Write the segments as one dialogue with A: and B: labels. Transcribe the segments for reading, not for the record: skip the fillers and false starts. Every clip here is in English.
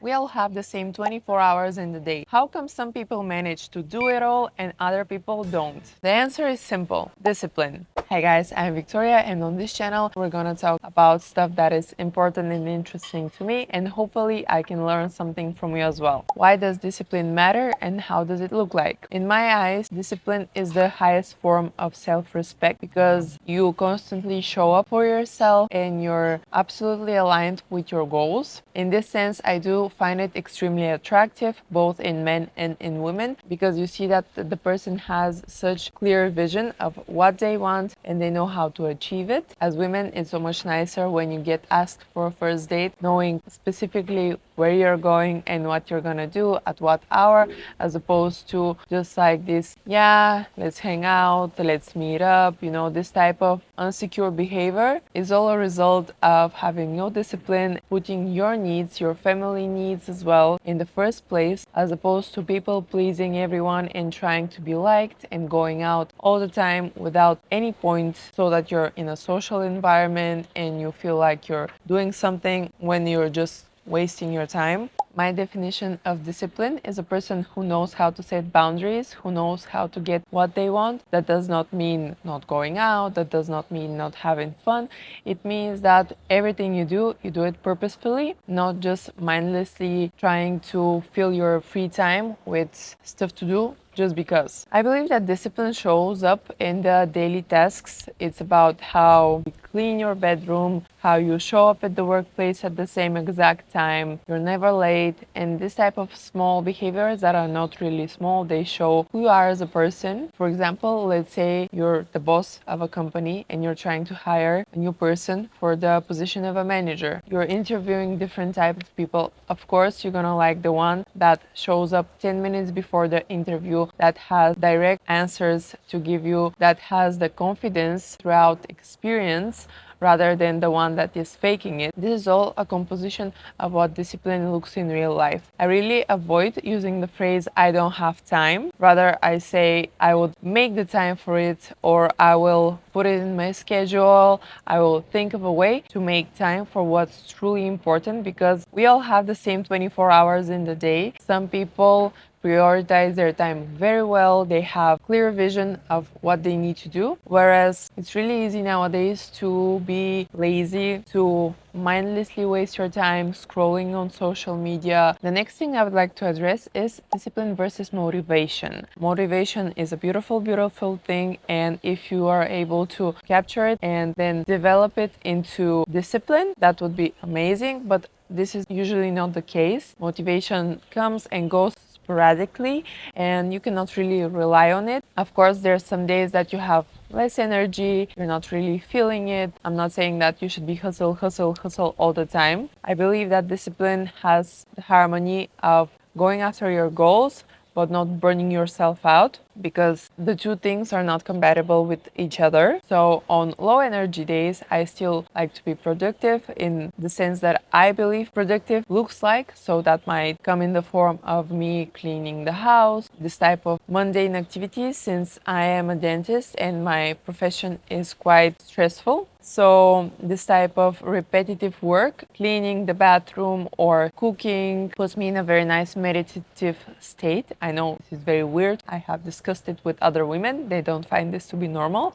A: We all have the same 24 hours in the day. How come some people manage to do it all and other people don't? The answer is simple: discipline. Hey guys, I'm Victoria, and on this channel we're gonna talk about stuff that is important and interesting to me, and hopefully I can learn something from you as well. Why does discipline matter and how does it look like? In my eyes, discipline is the highest form of self-respect because you constantly show up for yourself and you're absolutely aligned with your goals. In this sense, I do find it extremely attractive both in men and in women because you see that the person has such clear vision of what they want and they know how to achieve it. As women, it's so much nicer when you get asked for a first date, knowing specifically where you're going and what you're gonna do at what hour, as opposed to just like this, yeah, let's hang out, let's meet up. This type of insecure behavior is all a result of having no discipline, putting your needs, your family needs as well, in the first place, as opposed to people pleasing everyone and trying to be liked and going out all the time without any point, so that you're in a social environment and you feel like you're doing something when you're just wasting your time. My definition of discipline is a person who knows how to set boundaries, who knows how to get what they want. That does not mean not going out, that does not mean not having fun. It means that everything you do it purposefully, not just mindlessly trying to fill your free time with stuff to do just because. I believe that discipline shows up in the daily tasks. It's about how you clean your bedroom, how you show up at the workplace at the same exact time, you're never late, and this type of small behaviors that are not really small, they show who you are as a person. For example, let's say you're the boss of a company and you're trying to hire a new person for the position of a manager. You're interviewing different type of people. Of course, you're gonna like the one that shows up 10 minutes before the interview, that has direct answers to give you, that has the confidence throughout experience, rather than the one that is faking it. This is all a composition of what discipline looks in real life. I really avoid using the phrase "I don't have time." Rather, I say I would make the time for it, or I will put it in my schedule. I will think of a way to make time for what's truly important, because we all have the same 24 hours in the day. Some people prioritize their time very well. They have clear vision of what they need to do. Whereas it's really easy nowadays to be lazy, to mindlessly waste your time scrolling on social media. The next thing I would like to address is discipline versus motivation. Motivation is a beautiful, beautiful thing, and if you are able to capture it and then develop it into discipline, that would be amazing. But this is usually not the case. Motivation comes and goes sporadically and you cannot really rely on it. Of course, there's some days that you have less energy, you're not really feeling it. I'm not saying that you should be hustle, hustle, hustle all the time. I believe that discipline has the harmony of going after your goals but not burning yourself out, because the two things are not compatible with each other. So on low energy days, I still like to be productive in the sense that I believe productive looks like. So that might come in the form of me cleaning the house, this type of mundane activities, since I am a dentist and my profession is quite stressful. So this type of repetitive work, cleaning the bathroom or cooking, puts me in a very nice meditative state. I know this is very weird. I have discussed it with other women. They don't find this to be normal.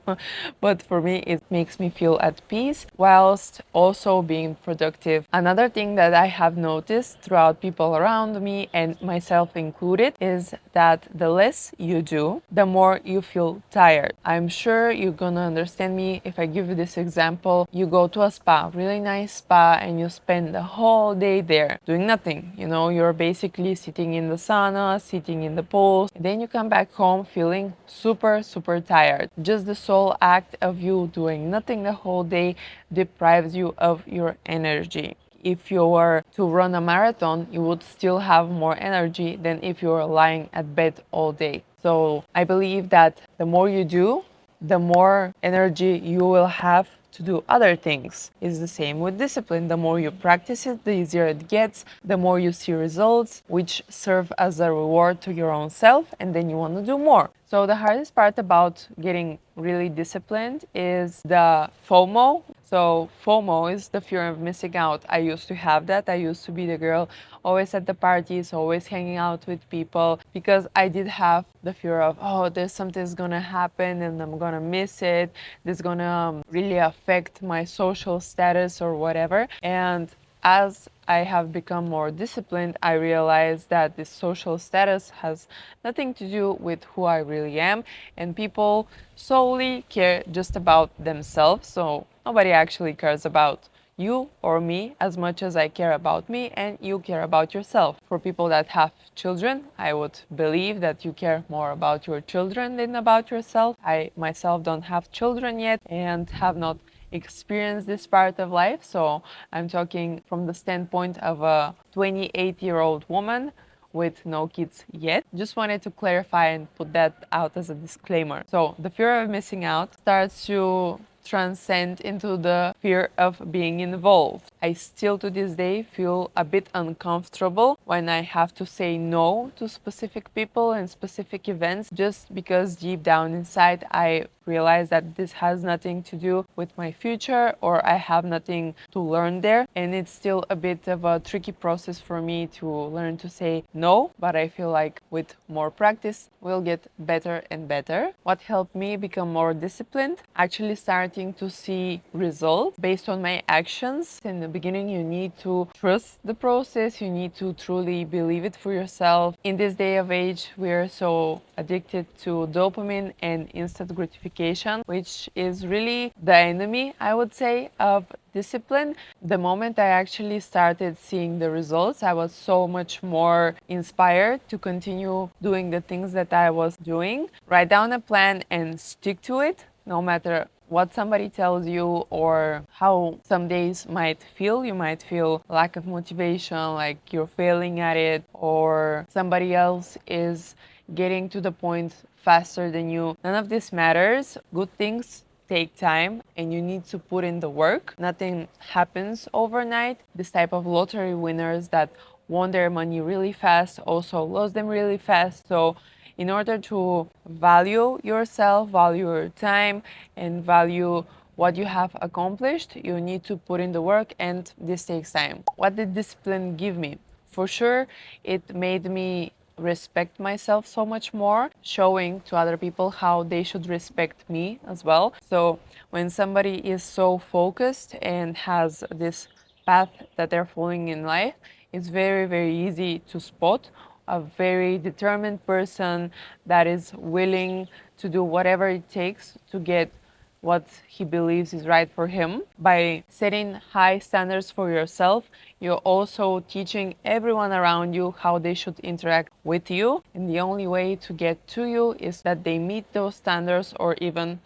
A: But for me, it makes me feel at peace whilst also being productive. Another thing that I have noticed throughout people around me, and myself included, is that the less you do, the more you feel tired. I'm sure you're gonna understand me if I give you this example. You go to a spa, really nice spa, and you spend the whole day there doing nothing. You're basically sitting in the sauna, sitting in the pool, and then you come back home feeling super, super tired. Just the sole act of you doing nothing the whole day deprives you of your energy. If you were to run a marathon, you would still have more energy than if you were lying at bed all day. So I believe that the more you do, the more energy you will have to do other things. It's the same with discipline. The more you practice it, the easier it gets, the more you see results, which serve as a reward to your own self, and then you want to do more. So the hardest part about getting really disciplined is the FOMO. So FOMO is the fear of missing out. I used to have that. I used to be the girl always at the parties, always hanging out with people, because I did have the fear of, oh, there's something's gonna happen and I'm gonna miss it. This is gonna really affect my social status or whatever. And as I have become more disciplined, I realize that this social status has nothing to do with who I really am, and people solely care just about themselves. So nobody actually cares about you or me as much as I care about me and you care about yourself. For people that have children, I would believe that you care more about your children than about yourself. I myself don't have children yet and have not experienced this part of life, so I'm talking from the standpoint of a 28-year-old woman with no kids yet. Just wanted to clarify and put that out as a disclaimer. So the fear of missing out starts to transcend into the fear of being involved. I still to this day feel a bit uncomfortable when I have to say no to specific people and specific events, just because deep down inside I realize that this has nothing to do with my future, or I have nothing to learn there, and it's still a bit of a tricky process for me to learn to say no, but I feel like with more practice we'll get better and better. What helped me become more disciplined? Actually starting to see results based on my actions. In the beginning you need to trust the process, you need to truly believe it for yourself. In this day of age we're so addicted to dopamine and instant gratification, which is really the enemy, I would say, of discipline. The moment I actually started seeing the results, I was so much more inspired to continue doing the things that I was doing. Write down a plan and stick to it, no matter what somebody tells you or how some days might feel. You might feel lack of motivation, like you're failing at it, or somebody else is getting to the point faster than you. None of this matters. Good things take time and you need to put in the work. Nothing happens overnight. This type of lottery winners that won their money really fast also lost them really fast. So in order to value yourself, value your time, and value what you have accomplished, you need to put in the work, and this takes time. What did discipline give me? For sure, it made me respect myself so much more, showing to other people how they should respect me as well. So when somebody is so focused and has this path that they're following in life, it's very, very easy to spot a very determined person that is willing to do whatever it takes to get what he believes is right for him. By setting high standards for yourself, you're also teaching everyone around you how they should interact with you. And the only way to get to you is that they meet those standards, or even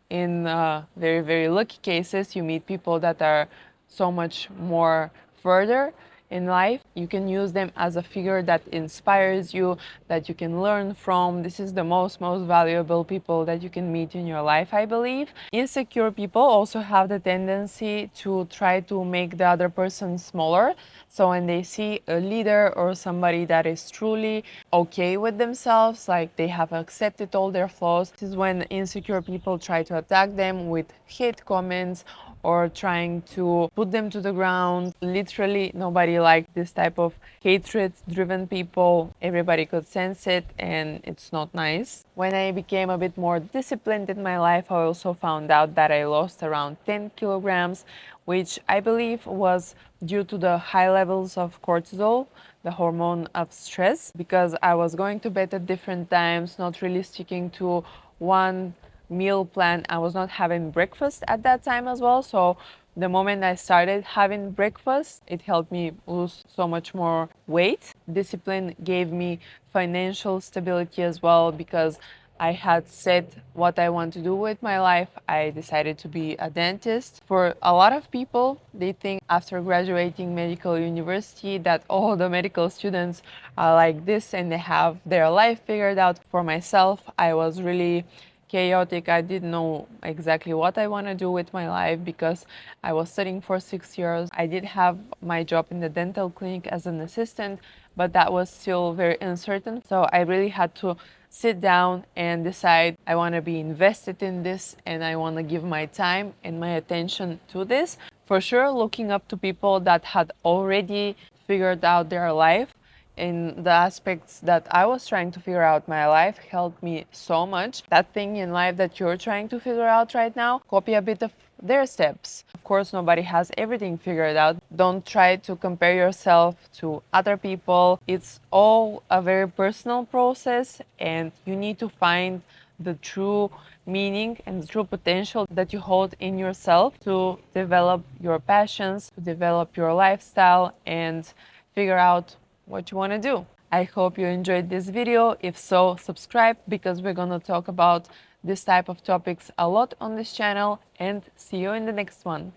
A: in very, very lucky cases, you meet people that are so much more further in life. You can use them as a figure that inspires you, that you can learn from. This is the most valuable people that you can meet in your life, I believe. Insecure people also have the tendency to try to make the other person smaller. So when they see a leader or somebody that is truly okay with themselves, like they have accepted all their flaws, this is when insecure people try to attack them with hate comments or trying to put them to the ground. Literally, nobody liked this type of hatred-driven people. Everybody could sense it, and it's not nice. When I became a bit more disciplined in my life, I also found out that I lost around 10 kilograms, which I believe was due to the high levels of cortisol, the hormone of stress, because I was going to bed at different times, not really sticking to one meal plan. I was not having breakfast at that time as well. So the moment I started having breakfast, it helped me lose so much more weight. Discipline gave me financial stability as well, because I had set what I want to do with my life. I decided to be a dentist. For a lot of people, they think after graduating medical university that all the medical students are like this and they have their life figured out. For myself, I was really chaotic. I didn't know exactly what I want to do with my life because I was studying for 6 years. I did have my job in the dental clinic as an assistant, but that was still very uncertain. So I really had to sit down and decide I want to be invested in this and I want to give my time and my attention to this. For sure, looking up to people that had already figured out their life in the aspects that I was trying to figure out my life helped me so much. That thing in life that you're trying to figure out right now, copy a bit of their steps. Of course, nobody has everything figured out. Don't try to compare yourself to other people. It's all a very personal process, and you need to find the true meaning and the true potential that you hold in yourself to develop your passions, to develop your lifestyle, and figure out what you want to do. I hope you enjoyed this video. If so, subscribe because we're going to talk about this type of topics a lot on this channel, and see you in the next one.